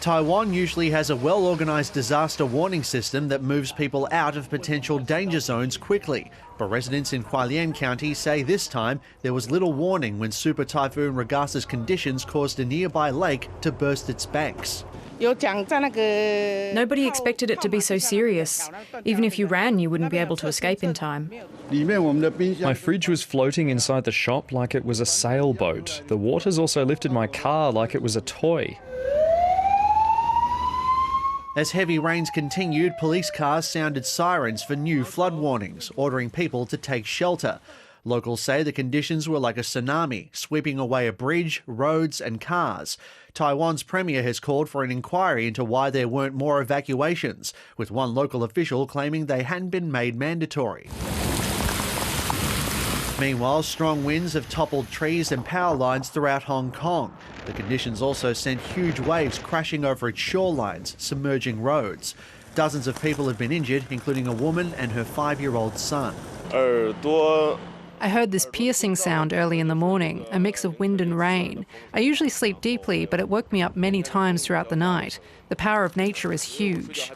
Taiwan usually has a well-organised disaster warning system that moves people out of potential danger zones quickly. But residents in Hualien County say this time there was little warning when Super Typhoon Ragasa's conditions caused a nearby lake to burst its banks. Nobody expected it to be so serious. Even if you ran, you wouldn't be able to escape in time. My fridge was floating inside the shop like it was a sailboat. The waters also lifted my car like it was a toy. As heavy rains continued, police cars sounded sirens for new flood warnings, ordering people to take shelter. Locals say the conditions were like a tsunami, sweeping away a bridge, roads and cars. Taiwan's premier has called for an inquiry into why there weren't more evacuations, with one local official claiming they hadn't been made mandatory. Meanwhile, strong winds have toppled trees and power lines throughout Hong Kong. The conditions also sent huge waves crashing over its shorelines, submerging roads. Dozens of people have been injured, including a woman and her 5-year-old son. I heard this piercing sound early in the morning, a mix of wind and rain. I usually sleep deeply, but it woke me up many times throughout the night. The power of nature is huge.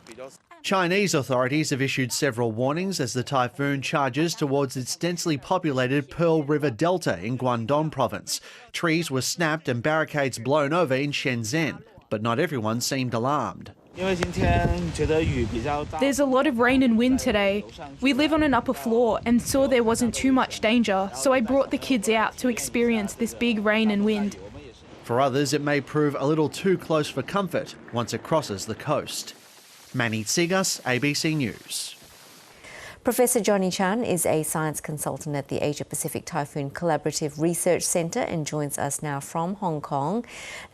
Chinese authorities have issued several warnings as the typhoon charges towards its densely populated Pearl River Delta in Guangdong province. Trees were snapped and barricades blown over in Shenzhen, but not everyone seemed alarmed. There's a lot of rain and wind today. We live on an upper floor and saw there wasn't too much danger, so I brought the kids out to experience this big rain and wind. For others, it may prove a little too close for comfort once it crosses the coast. Manny Tsigas, ABC News. Professor Johnny Chan is a science consultant at the Asia Pacific Typhoon Collaborative Research Centre and joins us now from Hong Kong.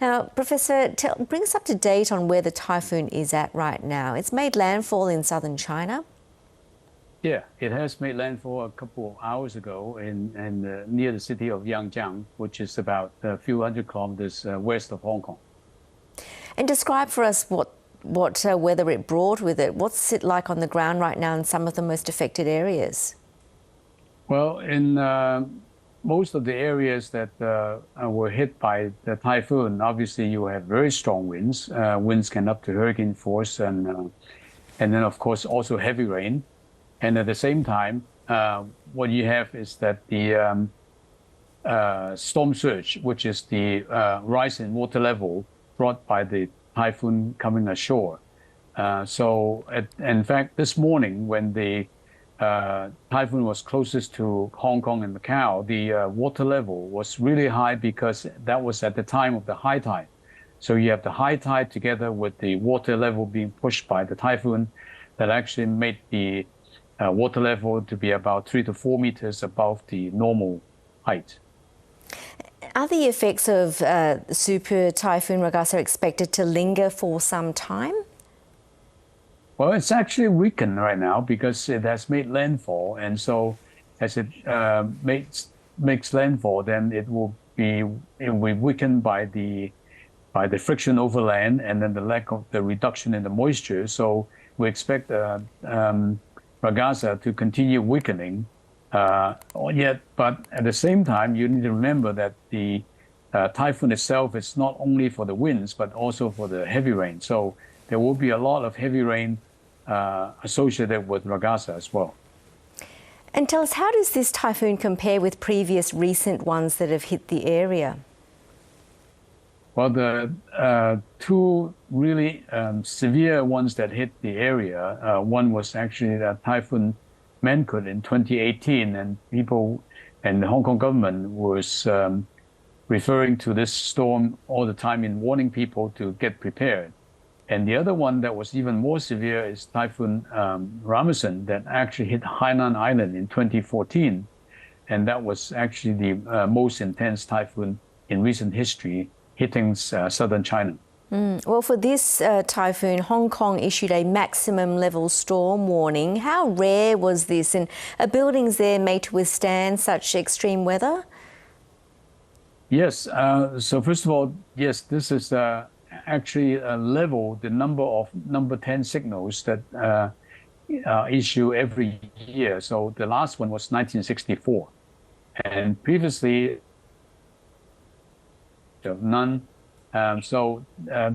Now, Professor, bring us up to date on where the typhoon is at right now. It's made landfall in southern China. Yeah, it has made landfall a couple of hours ago near the city of Yangjiang, which is about a few hundred kilometers west of Hong Kong. And describe for us what weather it brought with it. What's it like on the ground right now in some of the most affected areas? Well, in most of the areas that were hit by the typhoon, obviously you have very strong winds. Winds can up to hurricane force, and then of course also heavy rain. And at the same time, what you have is that the storm surge, which is the rise in water level brought by the typhoon coming ashore. In fact, this morning when the typhoon was closest to Hong Kong and Macau, the water level was really high because that was at the time of the high tide. So you have the high tide together with the water level being pushed by the typhoon that actually made the water level to be about 3 to 4 meters above the normal height. Are the effects of Super Typhoon Ragasa expected to linger for some time? Well, it's actually weakened right now because it has made landfall, and so as it makes landfall, then it will be weakened by the friction over land and then the lack of the reduction in the moisture. So we expect Ragasa to continue weakening. But at the same time, you need to remember that the typhoon itself is not only for the winds, but also for the heavy rain. So there will be a lot of heavy rain associated with Ragasa as well. And tell us, how does this typhoon compare with previous recent ones that have hit the area? Well, the two really severe ones that hit the area, one was actually the Typhoon Mangkhut in 2018, and people and the Hong Kong government was referring to this storm all the time in warning people to get prepared. And the other one that was even more severe is Typhoon Ragasa that actually hit Hainan Island in 2014, and that was actually the most intense typhoon in recent history, hitting southern China. Well, for this typhoon, Hong Kong issued a maximum level storm warning. How rare was this, and are buildings there made to withstand such extreme weather? Yes. So first of all, yes, this is actually the number of number 10 signals that issue every year. So the last one was 1964, and previously none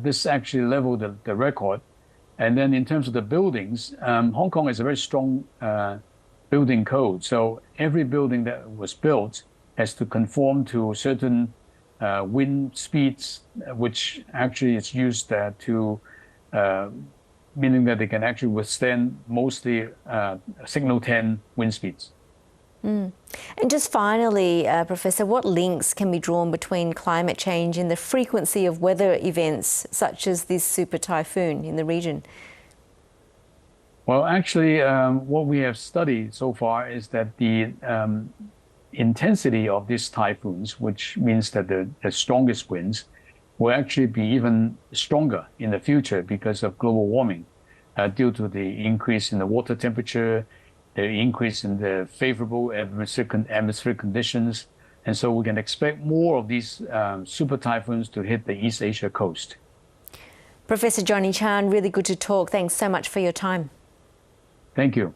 This actually leveled the record. And then in terms of the buildings, Hong Kong has a very strong building code. So every building that was built has to conform to certain wind speeds, which actually is used meaning that they can actually withstand mostly signal 10 wind speeds. And just finally, Professor, what links can be drawn between climate change and the frequency of weather events such as this super typhoon in the region? Well, actually, what we have studied so far is that the intensity of these typhoons, which means that the strongest winds, will actually be even stronger in the future because of global warming, due to the increase in the water temperature, the increase in the favorable atmospheric conditions. And so we can expect more of these super typhoons to hit the East Asia coast. Professor Johnny Chan, really good to talk. Thanks so much for your time. Thank you.